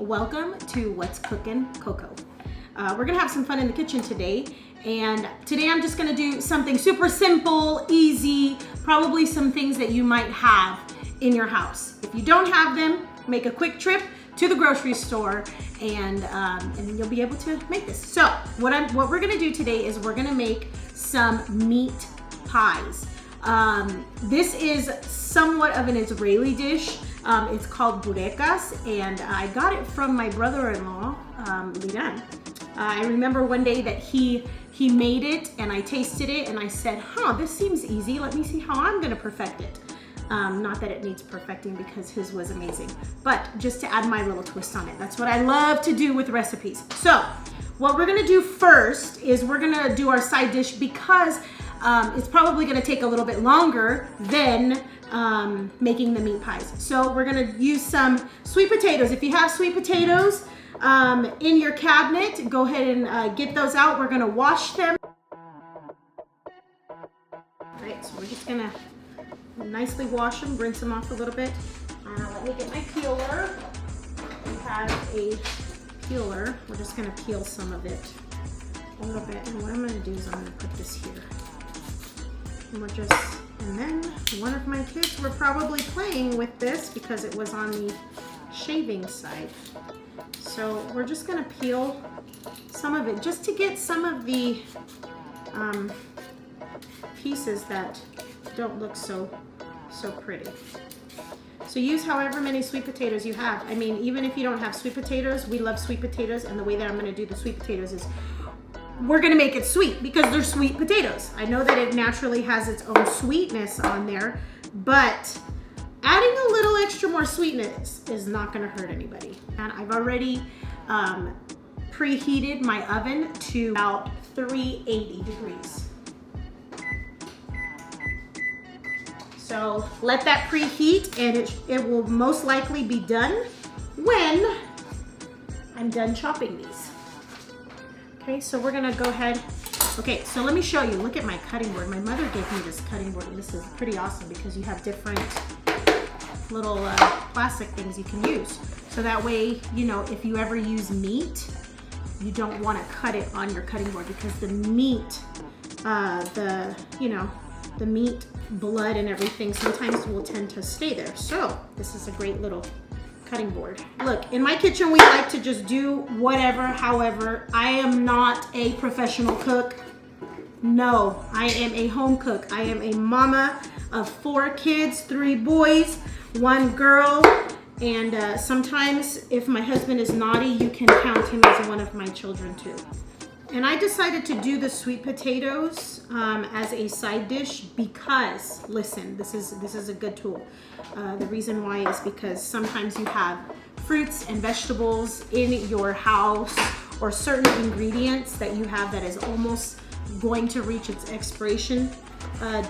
welcome to What's Cookin' Coco. We're gonna have some fun in the kitchen today, and today I'm just gonna do something super simple, easy, probably some things that you might have in your house. If you don't have them, make a quick trip to the grocery store, and then you'll be able to make this. So what we're gonna do today is we're gonna make some meat pies. This is somewhat of an Israeli dish. It's called Bourekas, and I got it from my brother-in-law, Liran. I remember one day that he made it, and I tasted it, and I said, this seems easy. Let me see how I'm gonna perfect it. Not that it needs perfecting because his was amazing, but just to add my little twist on it. That's what I love to do with recipes. So what we're gonna do first is we're gonna do our side dish because it's probably gonna take a little bit longer than making the meat pies. So we're gonna use some sweet potatoes. If you have sweet potatoes in your cabinet, go ahead and get those out. We're gonna wash them. All right, so we're just gonna nicely wash them, rinse them off a little bit. Let me get my peeler. We have a peeler. We're just gonna peel some of it a little bit. And what I'm gonna do is I'm gonna put this here. And then one of my kids were probably playing with this because it was on the shaving side. So we're just gonna peel some of it just to get some of the pieces that don't look so pretty. So use however many sweet potatoes you have. I mean, even if you don't have sweet potatoes, we love sweet potatoes, and the way that I'm gonna do the sweet potatoes is we're gonna make it sweet because they're sweet potatoes. I know that it naturally has its own sweetness on there, but adding a little extra more sweetness is not gonna hurt anybody. And I've already preheated my oven to about 380 degrees. So let that preheat, and it will most likely be done when I'm done chopping these. Okay, so we're gonna go ahead. Okay, so let me show you. Look at my cutting board. My mother gave me this cutting board, and this is pretty awesome because you have different little plastic things you can use. So that way, you know, if you ever use meat, you don't want to cut it on your cutting board because the meat, the meat, blood, and everything sometimes will tend to stay there. So this is a great little cutting board. Look, in my kitchen, we like to just do whatever, however. I am not a professional cook. No, I am a home cook. I am a mama of 4 kids, 3 boys, 1 girl, and sometimes if my husband is naughty, you can count him as one of my children too. And I decided to do the sweet potatoes as a side dish because, listen, this is a good tool. The reason why is because sometimes you have fruits and vegetables in your house or certain ingredients that you have that is almost going to reach its expiration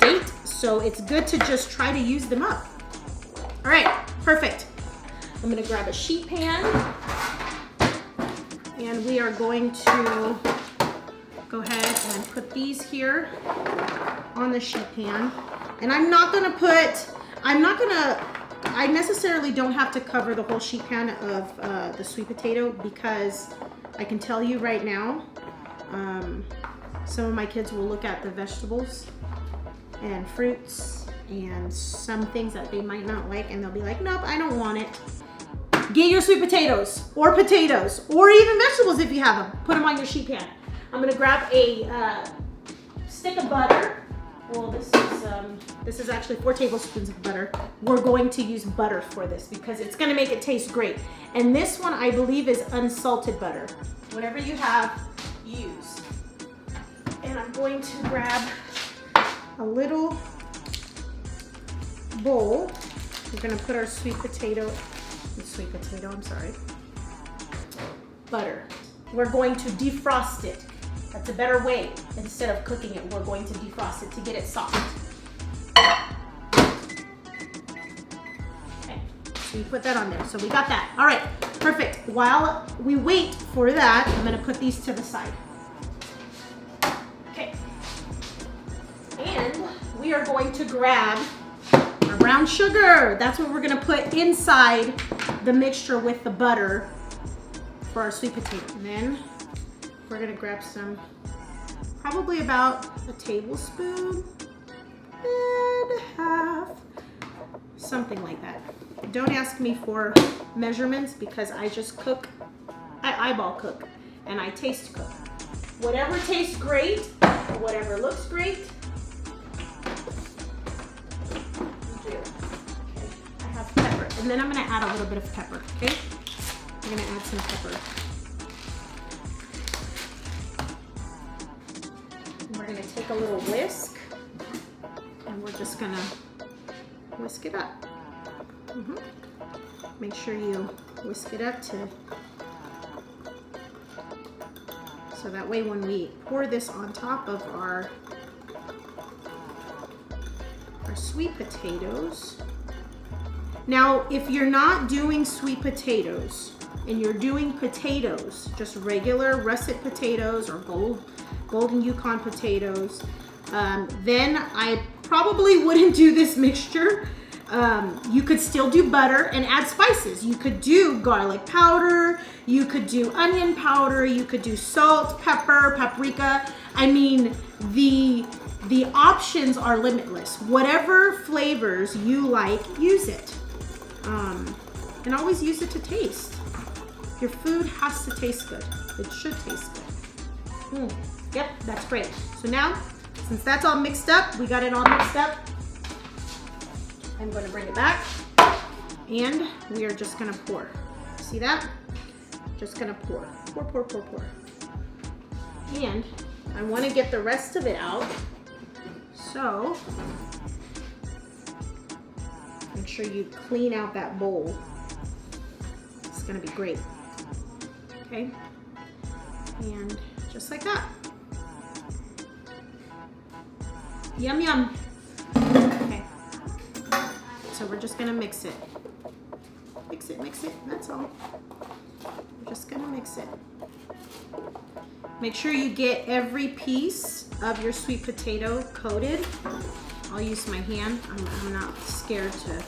date. So it's good to just try to use them up. All right, perfect. I'm gonna grab a sheet pan, and we are going to go ahead and put these here on the sheet pan. And I necessarily don't have to cover the whole sheet pan of the sweet potato because I can tell you right now, some of my kids will look at the vegetables and fruits and some things that they might not like, and they'll be like, nope, I don't want it. Get your sweet potatoes or even vegetables if you have them. Put them on your sheet pan. I'm gonna grab a stick of butter. Well, this is actually 4 tablespoons of butter. We're going to use butter for this because it's gonna make it taste great. And this one, I believe, is unsalted butter. Whatever you have, use. And I'm going to grab a little bowl. We're gonna put our butter. We're going to defrost it. That's a better way. Instead of cooking it, we're going to defrost it to get it soft. Okay, so you put that on there. So we got that. All right, perfect. While we wait for that, I'm gonna put these to the side. Okay. And we are going to grab brown sugar. That's what we're gonna put inside the mixture with the butter for our sweet potato. And then we're gonna grab some, probably about a tablespoon and a half, something like that. Don't ask me for measurements because I just cook, I eyeball cook, and I taste cook. Whatever tastes great, whatever looks great, do. Okay. I have pepper, and then I'm gonna add a little bit of pepper, okay? I'm gonna add some pepper. And we're gonna take a little whisk, and we're just gonna whisk it up. Make sure you whisk it up so that way when we pour this on top of our sweet potatoes. Now, if you're not doing sweet potatoes and you're doing potatoes, just regular russet potatoes or golden Yukon potatoes, then I probably wouldn't do this mixture. You could still do butter and add spices. You could do garlic powder, you could do onion powder, you could do salt, pepper, paprika. I mean, the options are limitless. Whatever flavors you like, use it. And always use it to taste. Your food has to taste good. It should taste good. Yep, that's great. So now, since that's all mixed up, we got it all mixed up, I'm going to bring it back, and we are just going to pour. See that? Just going to pour. Pour, pour, pour, pour. And I want to get the rest of it out, so make sure you clean out that bowl. It's going to be great. Okay? And just like that. Yum, yum. Okay. So we're just gonna mix it. Mix it, that's all. We're just gonna mix it. Make sure you get every piece of your sweet potato coated. I'll use my hand. I'm not scared to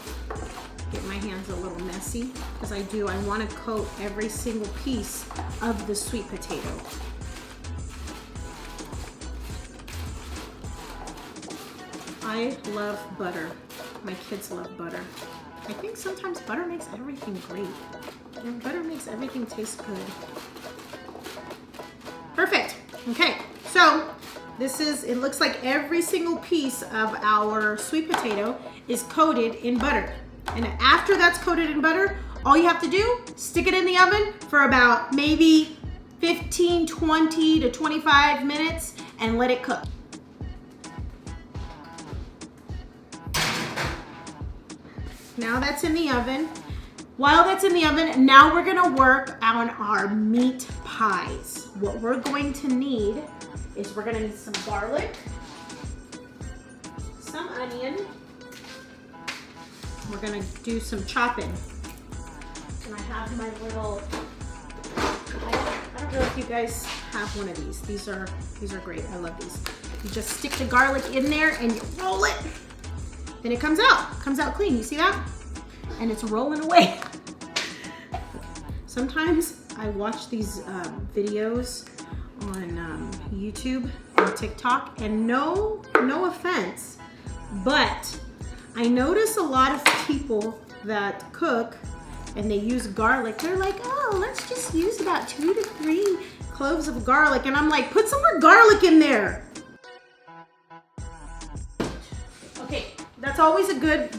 get my hands a little messy because I want to coat every single piece of the sweet potato. I love butter. My kids love butter. I think sometimes butter makes everything great. And butter makes everything taste good. Perfect. Okay, so it looks like every single piece of our sweet potato is coated in butter. And after that's coated in butter, all you have to do, stick it in the oven for about maybe 15, 20 to 25 minutes and let it cook. Now that's in the oven. While that's in the oven, now we're gonna work on our meat pies. What we're going to need is we're gonna need some garlic, some onion. We're gonna do some chopping. And I have my little, I don't know if you guys have one of these. These are great, I love these. You just stick the garlic in there and you roll it. Then it comes out clean, you see that? And it's rolling away. Sometimes I watch these videos on YouTube and TikTok, and no offense, but I notice a lot of people that cook and they use garlic. They're like, oh, let's just use about 2 to 3 cloves of garlic. And I'm like, put some more garlic in there. Okay, that's always a good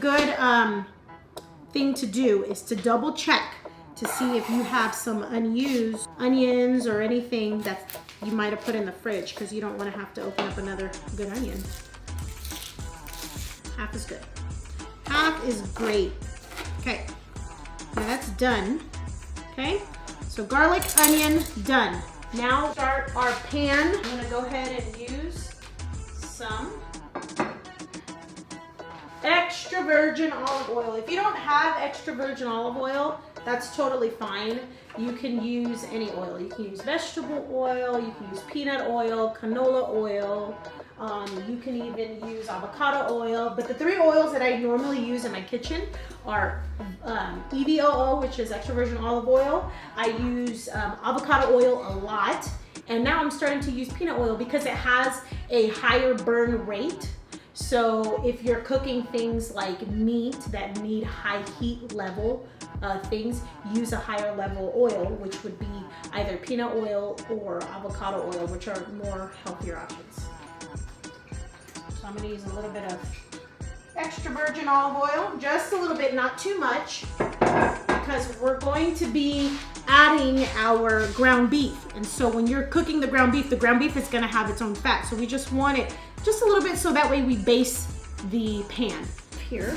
thing to do, is to double check to see if you have some unused onions or anything that you might have put in the fridge, because you don't want to have to open up another good onion. Half is good. Half is great. Okay, now that's done. Okay, so garlic, onion, done. Now start our pan. I'm gonna go ahead and use some extra virgin olive oil. If you don't have extra virgin olive oil, that's totally fine. You can use any oil. You can use vegetable oil, you can use peanut oil, canola oil, You can even use avocado oil, but the 3 oils that I normally use in my kitchen are EVOO, which is extra virgin olive oil. I use avocado oil a lot, and now I'm starting to use peanut oil because it has a higher burn rate. So if you're cooking things like meat that need high heat level things, use a higher level oil, which would be either peanut oil or avocado oil, which are more healthier options. So I'm gonna use a little bit of extra virgin olive oil, just a little bit, not too much, because we're going to be adding our ground beef. And so when you're cooking the ground beef is gonna have its own fat. So we just want it just a little bit so that way we base the pan here.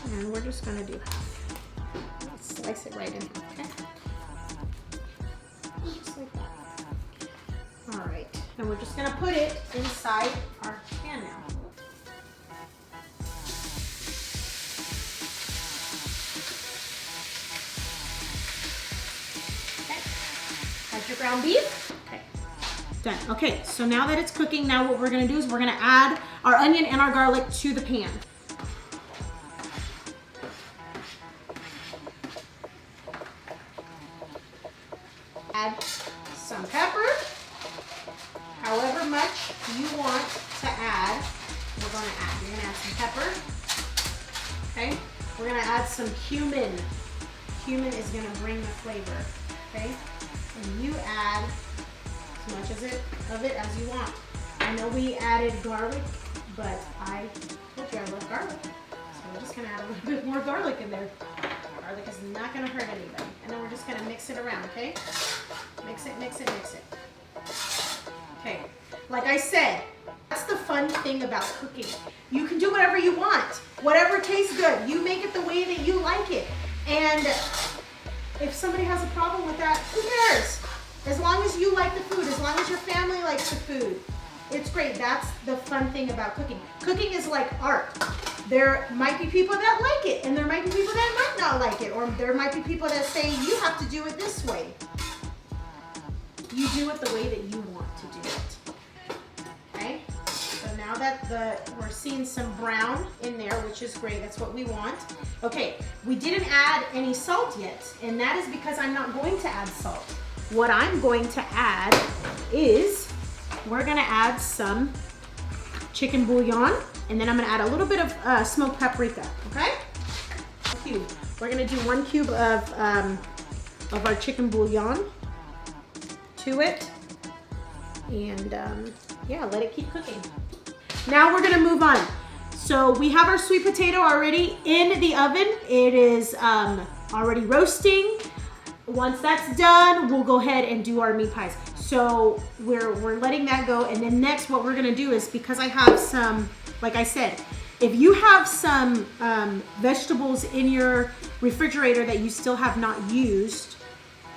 And we're just gonna do half. Let's slice it right in here, okay? Just like that. All right, and we're just gonna put it inside our pan now. That's your ground beef. Okay, done. Okay, so now that it's cooking, now what we're gonna do is we're gonna add our onion and our garlic to the pan. Add some pepper, however much you want to add, we're gonna add. You're gonna add some pepper, okay? We're gonna add some cumin. Cumin is gonna bring the flavor, okay? And you add as much of it as you want. I know we added garlic, but I told you I love garlic. So we're just gonna add a little bit more garlic in there. Garlic is not gonna hurt anybody. And then we're just gonna mix it around, okay? Mix it, mix it, mix it. Okay, like I said, that's the fun thing about cooking. You can do whatever you want. Whatever tastes good. You make it the way that you like it. And if somebody has a problem with that, who cares? As long as you like the food, as long as your family likes the food, it's great. That's the fun thing about cooking. Cooking is like art. There might be people that like it, and there might be people that might not like it, or there might be people that say, you have to do it this way. You do it the way that you want to do it. Okay? So now that we're seeing some brown in there, which is great, that's what we want. Okay, we didn't add any salt yet, and that is because I'm not going to add salt. What I'm going to add is, we're gonna add some chicken bouillon, and then I'm gonna add a little bit of smoked paprika, okay? Cube. We're gonna do 1 cube of our chicken bouillon to it, and yeah, let it keep cooking. Now we're gonna move on. So we have our sweet potato already in the oven. It is already roasting. Once that's done, we'll go ahead and do our meat pies. So we're letting that go, and then next what we're gonna do is, because I have some, like I said, if you have some vegetables in your refrigerator that you still have not used,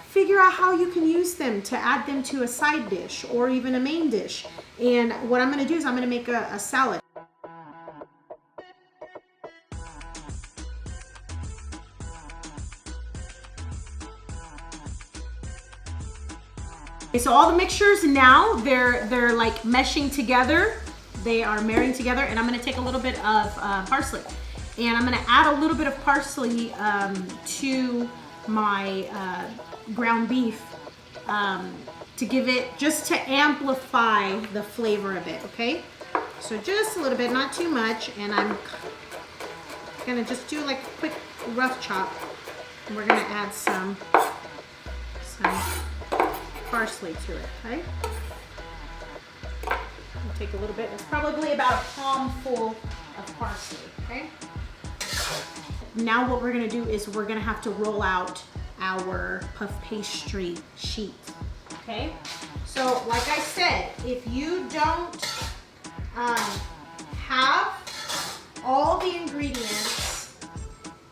figure out how you can use them to add them to a side dish or even a main dish. And what I'm gonna do is I'm gonna make a salad. Okay, so all the mixtures now, they're like meshing together. They are marrying together, and I'm gonna take a little bit of parsley. And I'm gonna add a little bit of parsley to my ground beef to give it, just to amplify the flavor of it, okay? So just a little bit, not too much, and I'm gonna just do like a quick rough chop. And we're gonna add some parsley to it, okay? I'll take a little bit. It's probably about a palm full of parsley, okay? Now what we're gonna do is we're gonna have to roll out our puff pastry sheet, okay? So like I said, if you don't have all the ingredients,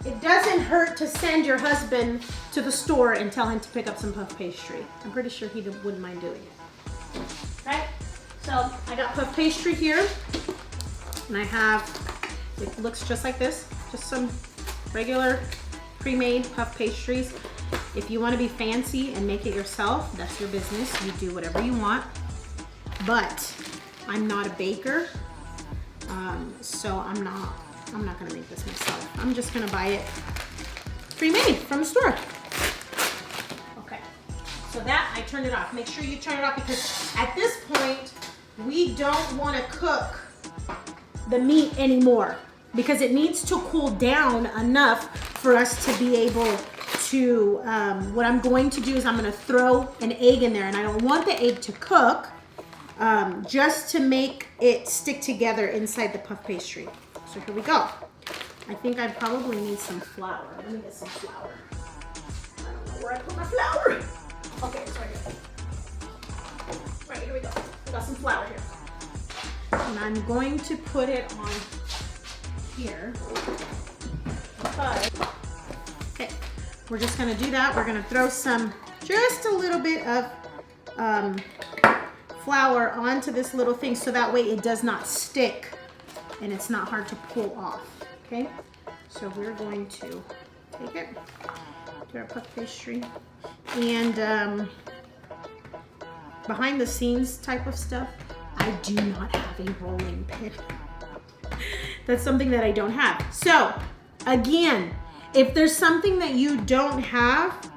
it doesn't hurt to send your husband to the store and tell him to pick up some puff pastry. I'm pretty sure he wouldn't mind doing it. Right? So I got puff pastry here, and I have, it looks just like this, just some regular pre-made puff pastries. If you want to be fancy and make it yourself, that's your business. You do whatever you want. But I'm not a baker, so I'm not gonna make this myself. I'm just gonna buy it pre-made from the store. Okay, so that, I turned it off. Make sure you turn it off because at this point, we don't wanna cook the meat anymore because it needs to cool down enough for us to be able to, what I'm going to do is I'm gonna throw an egg in there, and I don't want the egg to cook, just to make it stick together inside the puff pastry. So here we go. I think I probably need some flour. Let me get some flour. I don't know where I put my flour. Okay, it's right here. Right, here we go. I got some flour here. And I'm going to put it on here. Okay, we're just gonna do that. We're gonna throw just a little bit of flour onto this little thing so that way it does not stick and it's not hard to pull off, okay? So we're going to take it, do our puff pastry, and behind the scenes type of stuff, I do not have a rolling pin. That's something that I don't have. So again, if there's something that you don't have,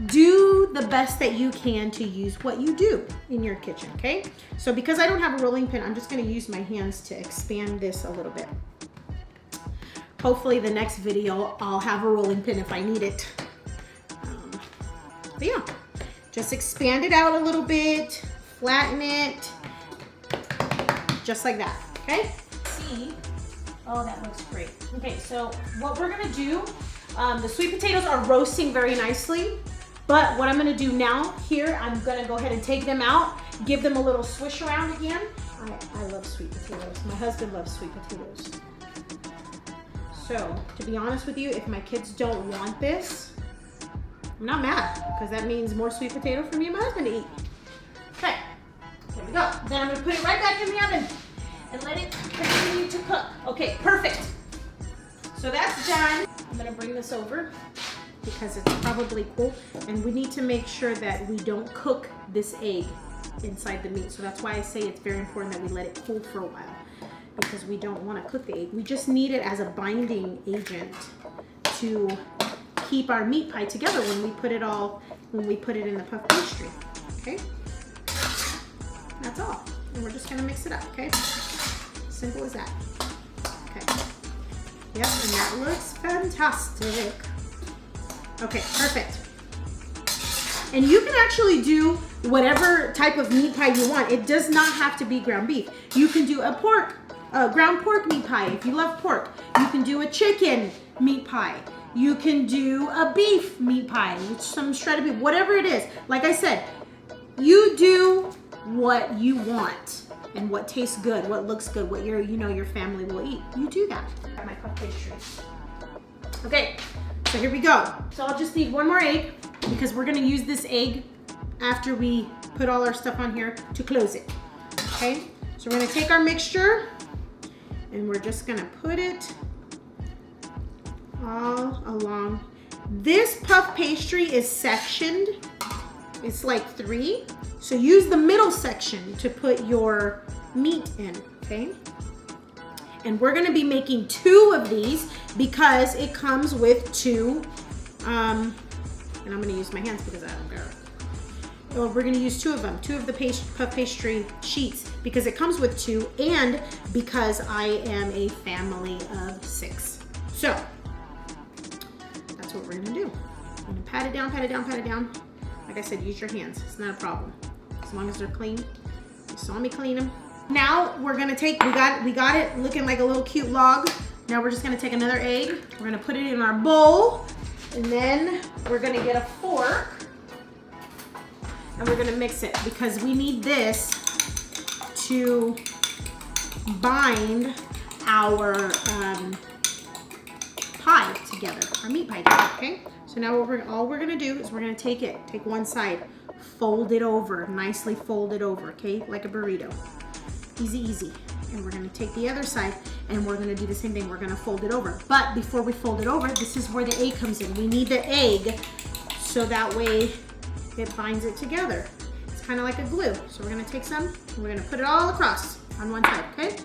do the best that you can to use what you do in your kitchen, okay? So because I don't have a rolling pin, I'm just gonna use my hands to expand this a little bit. Hopefully the next video, I'll have a rolling pin if I need it. But yeah, just expand it out a little bit, flatten it, just like that, okay? See, oh, that looks great. Okay, so what we're gonna do, the sweet potatoes are roasting very nicely. But what I'm gonna do now here, I'm gonna go ahead and take them out, give them a little swish around again. I love sweet potatoes. My husband loves sweet potatoes. So, to be honest with you, if my kids don't want this, I'm not mad, because that means more sweet potato for me and my husband to eat. Okay, here we go. Then I'm gonna put it right back in the oven and let it continue to cook. Okay, perfect. So that's done. I'm gonna bring this over, because it's probably cool, and we need to make sure that we don't cook this egg inside the meat. So that's why I say it's very important that we let it cool for a while, because we don't want to cook the egg. We just need it as a binding agent to keep our meat pie together when we put it in the puff pastry. Okay, that's all, and we're just gonna mix it up. Okay, simple as that. Okay, yep, and that looks fantastic. Okay, perfect. And you can actually do whatever type of meat pie you want. It does not have to be ground beef. You can do a ground pork meat pie if you love pork. You can do a chicken meat pie. You can do a beef meat pie with some shredded beef, whatever it is. Like I said, you do what you want and what tastes good, what looks good, what your family will eat. You do that. Got my puff pastry. Okay. So here we go. So I'll just need one more egg because we're gonna use this egg after we put all our stuff on here to close it, okay? So we're gonna take our mixture and we're just gonna put it all along. This puff pastry is sectioned. It's like 3. So use the middle section to put your meat in, okay? And we're gonna be making 2 of these because it comes with 2, and I'm gonna use my hands because I don't care. Well, we're gonna use 2 of them, 2 of the puff pastry sheets because it comes with 2 and because I am a family of 6. So, that's what we're gonna do. I'm gonna pat it down, pat it down, pat it down. Like I said, use your hands, it's not a problem. As long as they're clean. You saw me clean them. Now we're gonna take, we got it looking like a little cute log. Now we're just gonna take another egg. We're gonna put it in our bowl, and then we're gonna get a fork, and we're gonna mix it because we need this to bind our pie together, our meat pie together, okay? So now all we're gonna do is we're gonna take one side, fold it over, nicely fold it over, okay? Like a burrito. Easy, easy. And we're gonna take the other side and we're gonna do the same thing. We're gonna fold it over. But before we fold it over, this is where the egg comes in. We need the egg so that way it binds it together. It's kind of like a glue. So we're gonna take some, and we're gonna put it all across on one side, okay?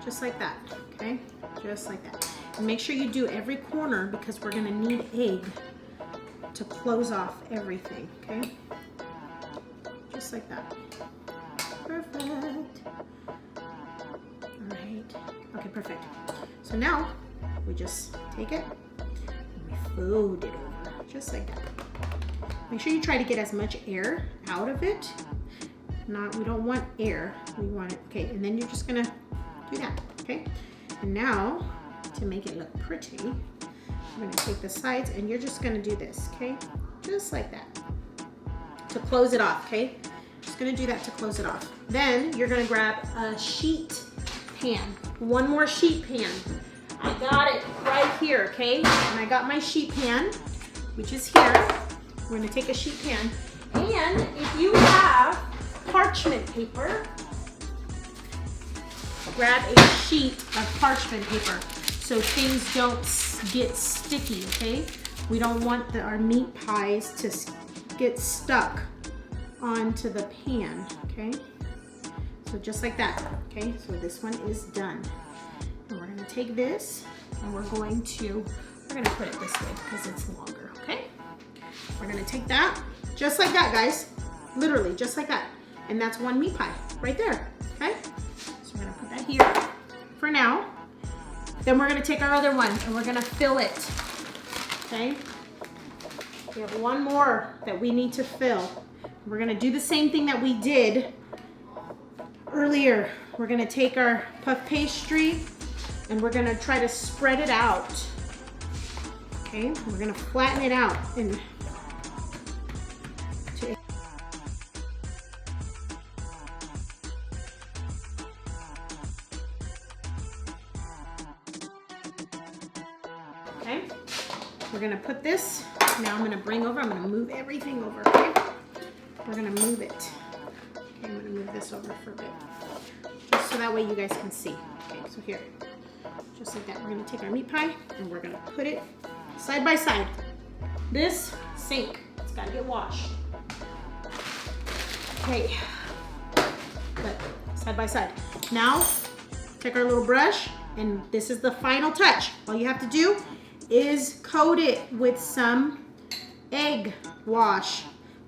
Just like that, okay? Just like that. And make sure you do every corner because we're gonna need egg to close off everything, okay? Just like that. Perfect. All right. Okay, perfect. So now we just take it and we fold it over, just like that. Make sure you try to get as much air out of it. We don't want air. We want it, okay, and then you're just gonna do that, okay? And now, to make it look pretty, I'm gonna take the sides and you're just gonna do this, okay? Just like that, to close it off, okay? Just gonna do that to close it off. Then you're gonna grab a sheet pan, one more sheet pan. I got it right here, okay? And I got my sheet pan, which is here. We're gonna take a sheet pan, and if you have parchment paper, grab a sheet of parchment paper so things don't get sticky, okay? We don't want our meat pies to get stuck onto the pan, okay? So just like that, okay? So this one is done. And we're gonna take this and we're gonna put it this way because it's longer, okay? We're gonna take that, just like that, guys. Literally, just like that. And that's one meat pie right there, okay? So we're gonna put that here for now. Then we're gonna take our other one and we're gonna fill it, okay? We have one more that we need to fill. We're gonna do the same thing that we did earlier. We're gonna take our puff pastry and we're gonna try to spread it out, okay? We're gonna flatten it out and okay? We're gonna put this, now I'm gonna move everything over, okay? We're gonna move it. Okay, I'm gonna move this over for a bit. Just so that way you guys can see. Okay, so here, just like that. We're gonna take our meat pie and we're gonna put it side by side. This sink, it's gotta get washed. Okay, but side by side. Now, take our little brush and this is the final touch. All you have to do is coat it with some egg wash.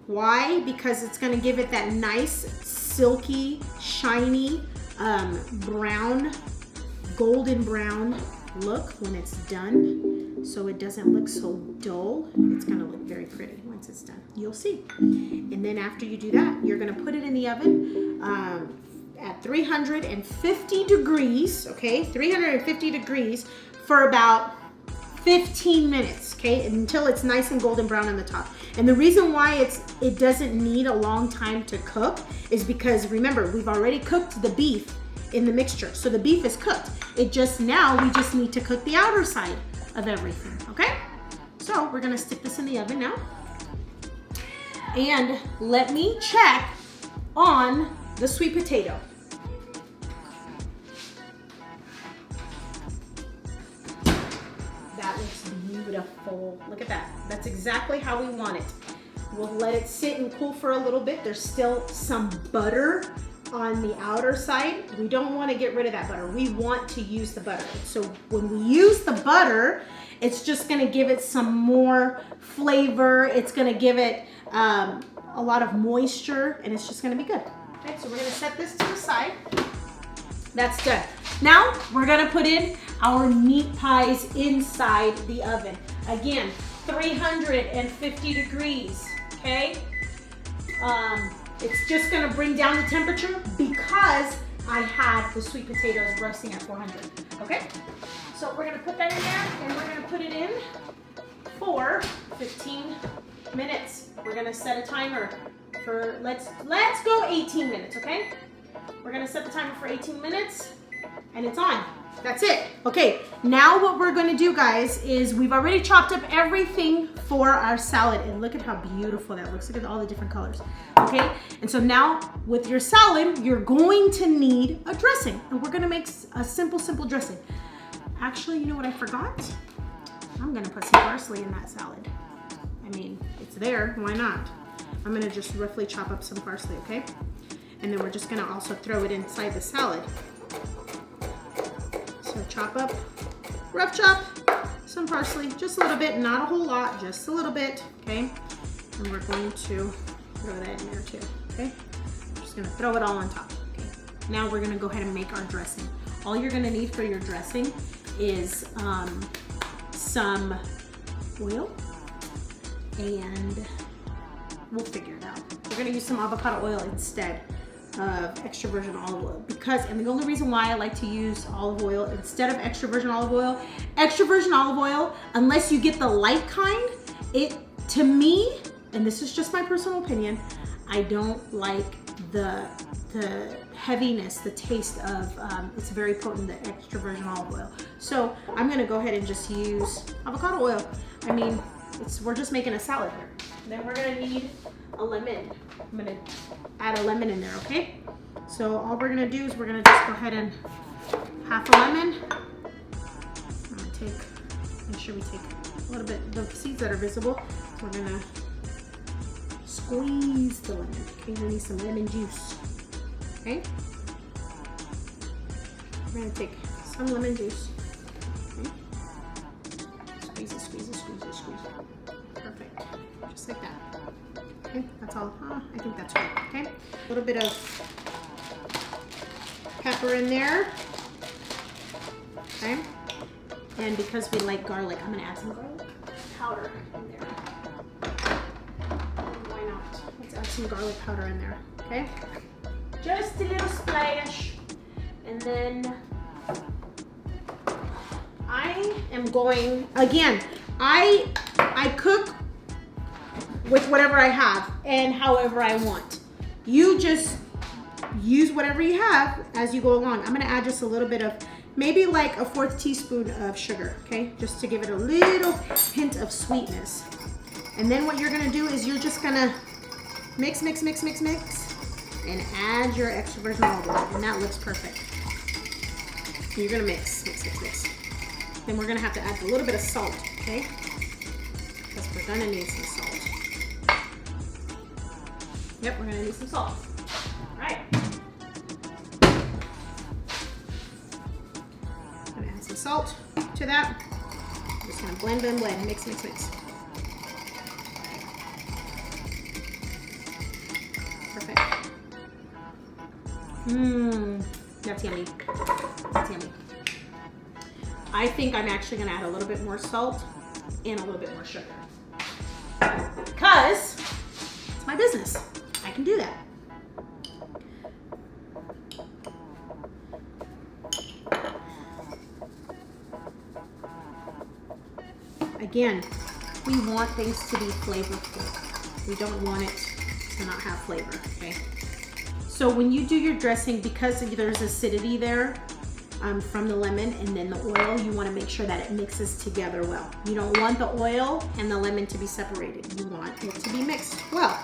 Why? Because it's gonna give it that nice, silky, shiny, brown, golden brown look when it's done. So it doesn't look so dull. It's gonna look very pretty once it's done. You'll see. And then after you do that, you're gonna put it in the oven at 350 degrees, okay? 350 degrees for about 15 minutes, okay? Until it's nice and golden brown on the top. And the reason why it doesn't need a long time to cook is because, remember, we've already cooked the beef in the mixture. So the beef is cooked. We just need to cook the outer side of everything, okay? So we're gonna stick this in the oven now. And let me check on the sweet potato. That looks beautiful. Look at that. That's exactly how we want it. We'll let it sit and cool for a little bit. There's still some butter on the outer side. We don't want to get rid of that butter. We want to use the butter. So when we use the butter, it's just going to give it some more flavor. It's going to give it a lot of moisture, and it's just going to be good. Okay, so we're going to set this to the side. That's done. Now we're going to put in our meat pies inside the oven. Again, 350 degrees, okay? It's just gonna bring down the temperature because I had the sweet potatoes roasting at 400, okay? So we're gonna put that in there and we're gonna put it in for 15 minutes. We're gonna set a timer for, let's go 18 minutes, okay? We're gonna set the timer for 18 minutes and it's on. That's it. Okay, now what we're gonna do, guys, is we've already chopped up everything for our salad, and look at how beautiful that looks. Look at all the different colors, okay? And so now with your salad, you're going to need a dressing, and we're gonna make a simple dressing. Actually, you know what I forgot? I'm gonna put some parsley in that salad. I mean, it's there, why not? I'm gonna just roughly chop up some parsley, okay? And then we're just gonna also throw it inside the salad. So chop up, rough chop, some parsley, just a little bit, not a whole lot, just a little bit, okay? And we're going to throw that in there too, okay? Just gonna throw it all on top, okay? Now we're gonna go ahead and make our dressing. All you're gonna need for your dressing is some oil, and we'll figure it out. We're gonna use some avocado oil instead of extra virgin olive oil, because, and the only reason why I like to use olive oil instead of extra virgin olive oil, unless you get the light kind, it, to me, and this is just my personal opinion, I don't like the heaviness, the taste of, it's very potent, the extra virgin olive oil. So I'm gonna go ahead and just use avocado oil. I mean, we're just making a salad here. Then we're gonna need a lemon. I'm gonna add a lemon in there, okay? So all we're gonna do is we're gonna just go ahead and half a lemon. I'm gonna make sure we take a little bit, the seeds that are visible. So we're gonna squeeze the lemon. Okay, we need some lemon juice. Okay? We're gonna take some lemon juice. Okay? Squeeze it, squeeze it, squeeze it, squeeze it. Perfect. Just like that. Okay, that's all. I think that's right. Okay? A little bit of pepper in there. Okay? And because we like garlic, I'm gonna add some garlic powder in there. Why not? Let's add some garlic powder in there. Okay? Just a little splash. And then I am going, again, I cook with whatever I have and however I want. You just use whatever you have as you go along. I'm gonna add just a little bit of, maybe like a 1/4 teaspoon of sugar, okay? Just to give it a little hint of sweetness. And then what you're gonna do is you're just gonna mix, mix, mix, mix, mix, and add your extra virgin olive oil, and that looks perfect. You're gonna mix, mix, mix, mix. Then we're gonna have to add a little bit of salt, okay? Because we're gonna need some salt. Yep, we're gonna need some salt. All right. I'm gonna add some salt to that. I'm just gonna blend, blend, blend, mix, mix, mix. Perfect. That's yummy. That's yummy. I think I'm actually gonna add a little bit more salt and a little bit more sugar. Because it's my business. I can do that. Again, we want things to be flavorful. We don't want it to not have flavor, okay? So when you do your dressing, because there's acidity there from the lemon and then the oil, you want to make sure that it mixes together well. You don't want the oil and the lemon to be separated. You want it to be mixed well.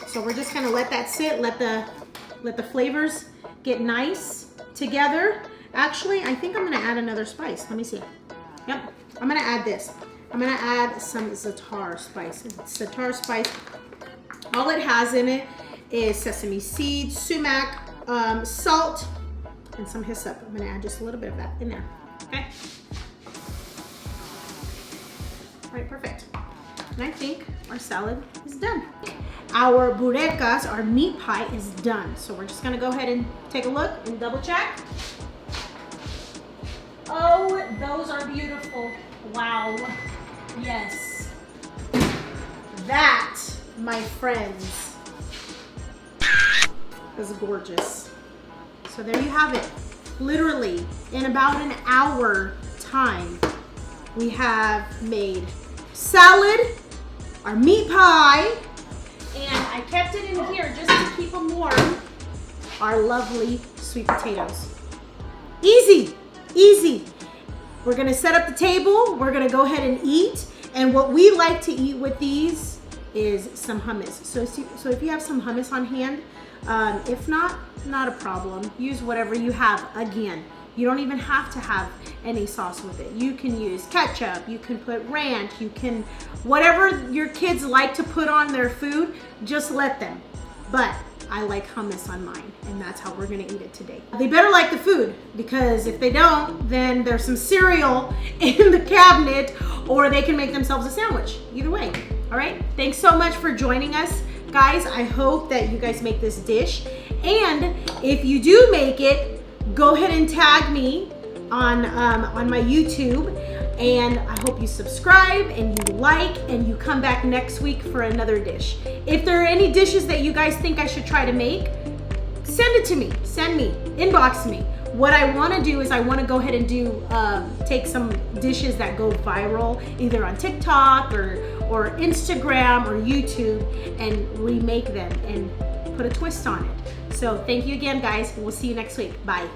So we're just gonna let that sit, let the flavors get nice together. Actually, I think I'm gonna add another spice. Let me see. Yep, I'm gonna add this. I'm gonna add some za'atar spice. Za'atar spice, all it has in it is sesame seeds, sumac, salt, and some hyssop. I'm gonna add just a little bit of that in there, okay? All right, perfect. And I think our salad is done. Our bourekas, our meat pie, is done. So we're just gonna go ahead and take a look and double check. Oh, those are beautiful. Wow. Yes. That, my friends, is gorgeous. So there you have it. Literally, in about an hour time, we have made salad, our meat pie, and I kept it in here just to keep them warm, our lovely sweet potatoes. Easy, easy. We're gonna set up the table, we're gonna go ahead and eat, and what we like to eat with these is some hummus. So if you have some hummus on hand, if not a problem. Use whatever you have. Again, You don't even have to have any sauce with it. You can use ketchup, you can put ranch, you can, whatever your kids like to put on their food, just let them. But I like hummus on mine, and that's how we're gonna eat it today. They better like the food, because if they don't, then there's some cereal in the cabinet, or they can make themselves a sandwich. Either way, all right? Thanks so much for joining us, guys. I hope that you guys make this dish, and if you do make it, go ahead and tag me on my YouTube, and I hope you subscribe and you like and you come back next week for another dish. If there are any dishes that you guys think I should try to make, send it to me, inbox me. What I want to do is I want to go ahead and do take some dishes that go viral either on TikTok or Instagram or YouTube and remake them and put a twist on it. So thank you again, guys. We'll see you next week. Bye.